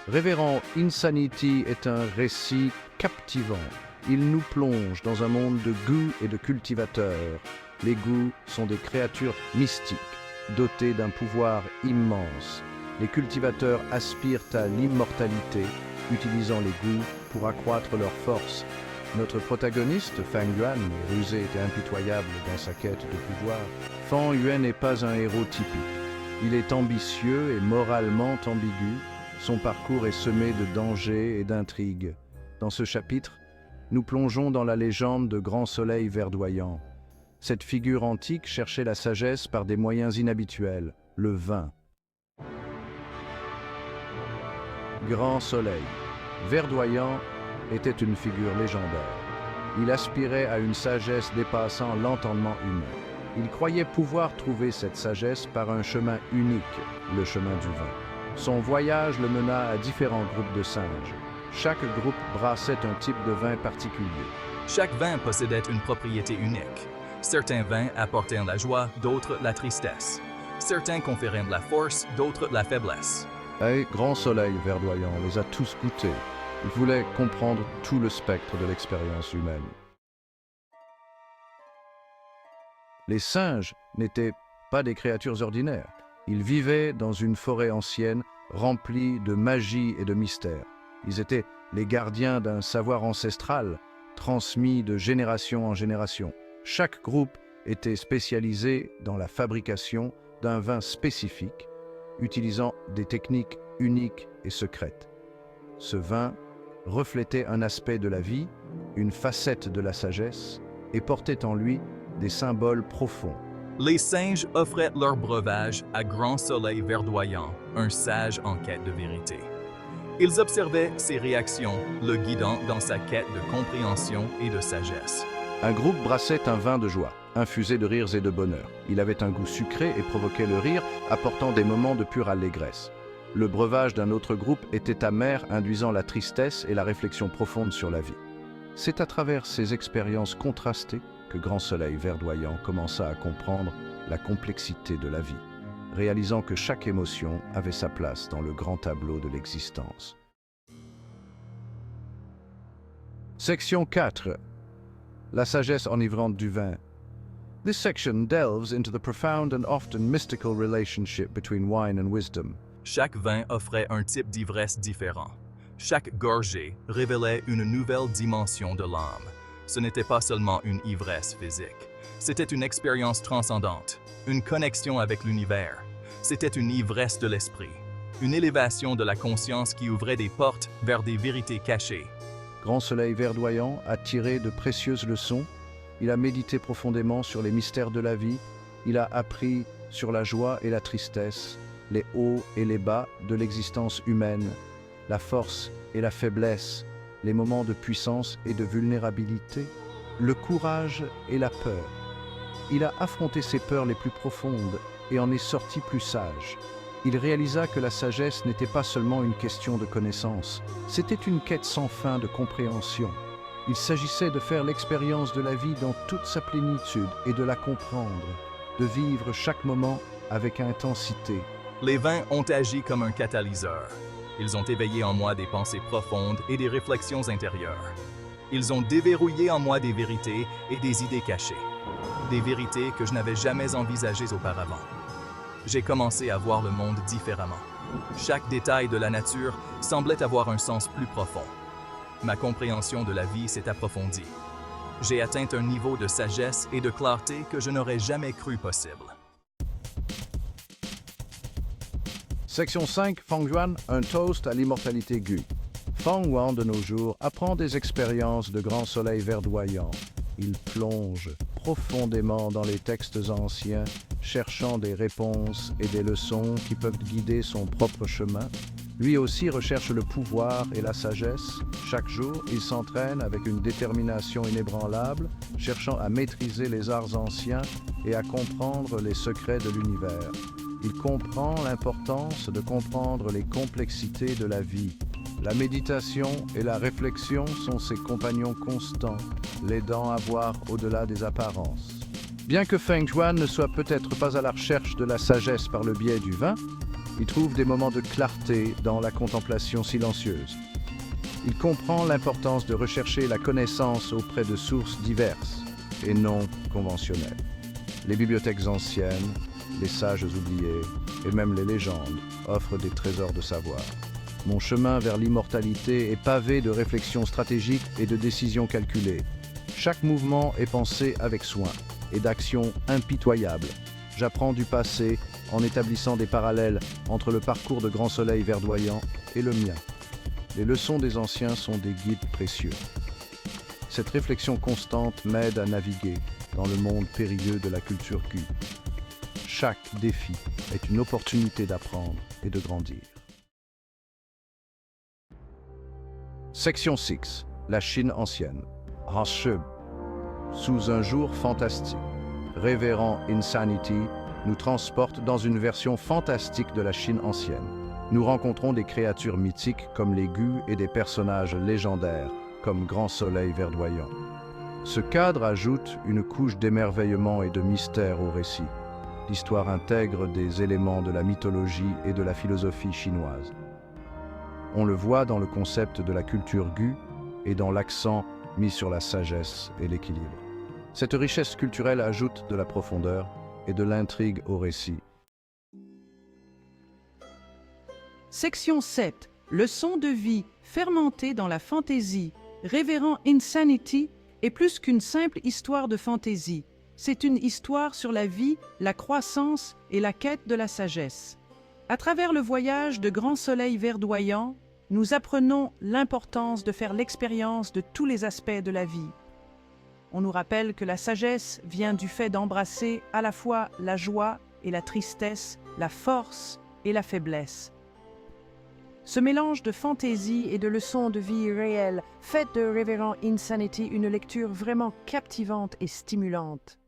Révérend Insanity est un récit captivant. Il nous plonge dans un monde de goûts et de cultivateurs. Les goûts sont des créatures mystiques, dotées d'un pouvoir immense. Les cultivateurs aspirent à l'immortalité, utilisant les goûts pour accroître leur force. Notre protagoniste, Fang Yuan, rusé et impitoyable dans sa quête de pouvoir. Fang Yuan n'est pas un héros typique. Il est ambitieux et moralement ambigu. Son parcours est semé de dangers et d'intrigues. Dans ce chapitre, nous plongeons dans la légende de Grand Soleil Verdoyant. Cette figure antique cherchait la sagesse par des moyens inhabituels, le vin. Grand Soleil Verdoyant était une figure légendaire. Il aspirait à une sagesse dépassant l'entendement humain. Il croyait pouvoir trouver cette sagesse par un chemin unique, le chemin du vin. Son voyage le mena à différents groupes de singes. Chaque groupe brassait un type de vin particulier. Chaque vin possédait une propriété unique. Certains vins apportaient la joie, d'autres la tristesse. Certains conféraient de la force, d'autres la faiblesse. Et Grand Soleil Verdoyant les a tous goûtés. Il voulait comprendre tout le spectre de l'expérience humaine. Les singes n'étaient pas des créatures ordinaires. Ils vivaient dans une forêt ancienne remplie de magie et de mystères. Ils étaient les gardiens d'un savoir ancestral transmis de génération en génération. Chaque groupe était spécialisé dans la fabrication d'un vin spécifique, utilisant des techniques uniques et secrètes. Ce vin reflétait un aspect de la vie, une facette de la sagesse, et portait en lui des symboles profonds. Les singes offraient leur breuvage à Grand Soleil Verdoyant, un sage en quête de vérité. Ils observaient ses réactions, le guidant dans sa quête de compréhension et de sagesse. Un groupe brassait un vin de joie, infusé de rires et de bonheur. Il avait un goût sucré et provoquait le rire, apportant des moments de pure allégresse. Le breuvage d'un autre groupe était amer, induisant la tristesse et la réflexion profonde sur la vie. C'est à travers ces expériences contrastées que Grand Soleil Verdoyant commença à comprendre la complexité de la vie, réalisant que chaque émotion avait sa place dans le grand tableau de l'existence. Section 4. La sagesse enivrante du vin. This section delves into the profound and often mystical relationship between wine and wisdom. Chaque vin offrait un type d'ivresse différent. Chaque gorgée révélait une nouvelle dimension de l'âme. Ce n'était pas seulement une ivresse physique. C'était une expérience transcendante, une connexion avec l'univers. C'était une ivresse de l'esprit, une élévation de la conscience qui ouvrait des portes vers des vérités cachées. Grand Soleil Verdoyant a tiré de précieuses leçons. Il a médité profondément sur les mystères de la vie. Il a appris sur la joie et la tristesse, les hauts et les bas de l'existence humaine, la force et la faiblesse, les moments de puissance et de vulnérabilité, le courage et la peur. Il a affronté ses peurs les plus profondes et en est sorti plus sage. Il réalisa que la sagesse n'était pas seulement une question de connaissance, c'était une quête sans fin de compréhension. Il s'agissait de faire l'expérience de la vie dans toute sa plénitude et de la comprendre, de vivre chaque moment avec intensité. Les vins ont agi comme un catalyseur. Ils ont éveillé en moi des pensées profondes et des réflexions intérieures. Ils ont déverrouillé en moi des vérités et des idées cachées. Des vérités que je n'avais jamais envisagées auparavant. J'ai commencé à voir le monde différemment. Chaque détail de la nature semblait avoir un sens plus profond. Ma compréhension de la vie s'est approfondie. J'ai atteint un niveau de sagesse et de clarté que je n'aurais jamais cru possible. Section 5, Fang Yuan, un toast à l'immortalité Gu. Fang Yuan, de nos jours, apprend des expériences de Grand Soleil Verdoyant. Il plonge profondément dans les textes anciens, cherchant des réponses et des leçons qui peuvent guider son propre chemin. Lui aussi recherche le pouvoir et la sagesse. Chaque jour, il s'entraîne avec une détermination inébranlable, cherchant à maîtriser les arts anciens et à comprendre les secrets de l'univers. Il comprend l'importance de comprendre les complexités de la vie. La méditation et la réflexion sont ses compagnons constants, l'aidant à voir au-delà des apparences. Bien que Feng Yuan ne soit peut-être pas à la recherche de la sagesse par le biais du vin, Il trouve des moments de clarté dans la contemplation silencieuse. Il comprend l'importance de rechercher la connaissance auprès de sources diverses et non conventionnelles. Les bibliothèques anciennes, les sages oubliés et même les légendes offrent des trésors de savoir. Mon chemin vers l'immortalité est pavé de réflexions stratégiques et de décisions calculées. Chaque mouvement est pensé avec soin et d'actions impitoyables. J'apprends du passé en établissant des parallèles entre le parcours de Grand Soleil verdoyant et le mien. Les leçons des anciens sont des guides précieux. Cette réflexion constante m'aide à naviguer dans le monde périlleux de la culture Gu. Chaque défi est une opportunité d'apprendre et de grandir. Section 6. La Chine ancienne. Hanshi. Sous un jour fantastique, Révérend Insanity nous transporte dans une version fantastique de la Chine ancienne. Nous rencontrons des créatures mythiques comme les Gu et des personnages légendaires comme Grand Soleil verdoyant. Ce cadre ajoute une couche d'émerveillement et de mystère au récit. L'histoire intègre des éléments de la mythologie et de la philosophie chinoise. On le voit dans le concept de la culture Gu et dans l'accent mis sur la sagesse et l'équilibre. Cette richesse culturelle ajoute de la profondeur et de l'intrigue au récit. Section 7. Leçon de vie fermentée dans la fantaisie. Révérend Insanity est plus qu'une simple histoire de fantaisie. C'est une histoire sur la vie, la croissance et la quête de la sagesse. À travers le voyage de Grand Soleil verdoyant, nous apprenons l'importance de faire l'expérience de tous les aspects de la vie. On nous rappelle que la sagesse vient du fait d'embrasser à la fois la joie et la tristesse, la force et la faiblesse. Ce mélange de fantaisie et de leçons de vie réelles fait de Révérend Insanity une lecture vraiment captivante et stimulante.